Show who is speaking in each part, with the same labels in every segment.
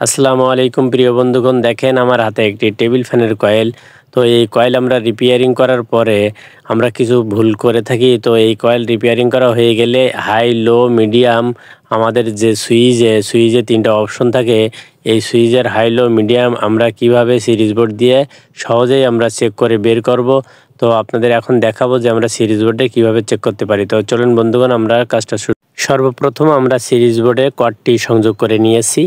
Speaker 1: আসসালামু আলাইকুম প্রিয় বন্ধুগণ, দেখেন আমার হাতে একটি টেবিল ফ্যানের কয়েল। তো এই কয়েল আমরা রিপেয়ারিং করার পরে আমরা কিছু ভুল করে থাকি। তো এই কয়েল রিপেয়ারিং করা হয়ে গেলে হাই, লো, মিডিয়াম আমাদের যে সুইচে 3টা অপশন থাকে। এই সুইচের হাই, লো, মিডিয়াম আমরা কিভাবে সিরিজ বোর্ড দিয়ে সহজেই আমরা চেক করে বের করব। তো আপনাদের এখন দেখাবো যে আমরা সিরিজ বোর্ডে কীভাবে চেক করতে পারি। তো চলুন বন্ধুগণ, আমরা কাজটা সর্বপ্রথম আমরা সিরিজ বোর্ডে কর্ডটি সংযোগ করে নিয়েছি।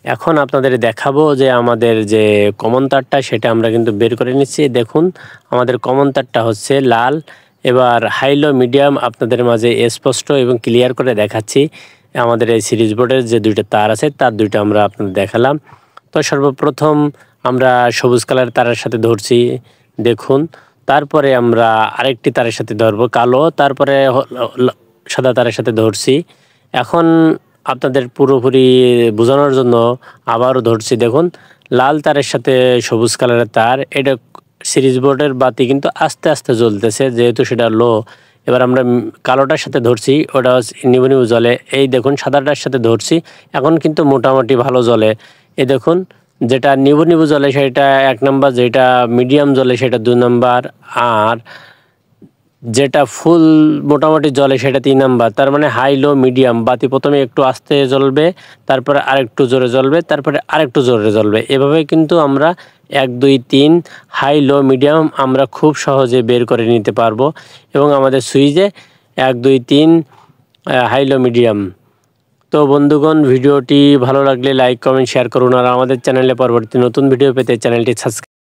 Speaker 1: এখন আপনাদের দেখাবো যে আমাদের যে কমন তারটা সেটা আমরা কিন্তু বের করে নিচ্ছি। দেখুন আমাদের কমন তারটা হচ্ছে লাল। এবার হাই, লো, মিডিয়াম আপনাদের মাঝে স্পষ্ট এবং ক্লিয়ার করে দেখাচ্ছি। আমাদের এই সিরিজ বোর্ডের যে 2টা তার আছে তার 2টা আমরা আপনাদের দেখালাম। তো সর্বপ্রথম আমরা সবুজ কালারের তারের সাথে ধরছি, দেখুন। তারপরে আমরা আরেকটি তারের সাথে ধরবো কালো, তারপরে সাদা তারের সাথে ধরছি। এখন আপনাদের পুরোপুরি বোঝানোর জন্য আবারও ধরছি, দেখুন লাল তারের সাথে সবুজ কালারের তার। এটা সিরিজ বোর্ডের বাতি কিন্তু আস্তে আস্তে জ্বলতেছে, যেহেতু সেটা লো। এবার আমরা কালোটার সাথে ধরছি, ওটা নিবু নিবু জ্বলে। এই দেখুন সাদাটার সাথে ধরছি, এখন কিন্তু মোটামুটি ভালো জ্বলে। এই দেখুন যেটা নিবু নিবু জ্বলে সেটা 1 নাম্বার, যেটা মিডিয়াম জ্বলে সেটা 2 নাম্বার, আর যেটা ফুল মোটামুটি জ্বলে সেটা 3 নাম্বার। তার মানে হাই, লো, মিডিয়াম বাতি প্রথমে একটু আস্তে জ্বলবে, তারপরে আরেকটু জোরে জ্বলবে, তারপরে আরেকটু জোরে জ্বলবে। এভাবে কিন্তু আমরা 1, 2, 3 হাই, লো, মিডিয়াম আমরা খুব সহজে বের করে নিতে পারবো। এবং আমাদের সুইচে 1, 2, 3 হাই, লো, মিডিয়াম। তো বন্ধুগণ, ভিডিওটি ভালো লাগলে লাইক, কমেন্ট, শেয়ার করুন। আর আমাদের চ্যানেলে পরবর্তী নতুন ভিডিও পেতে চ্যানেলটি সাবস্ক্রাইব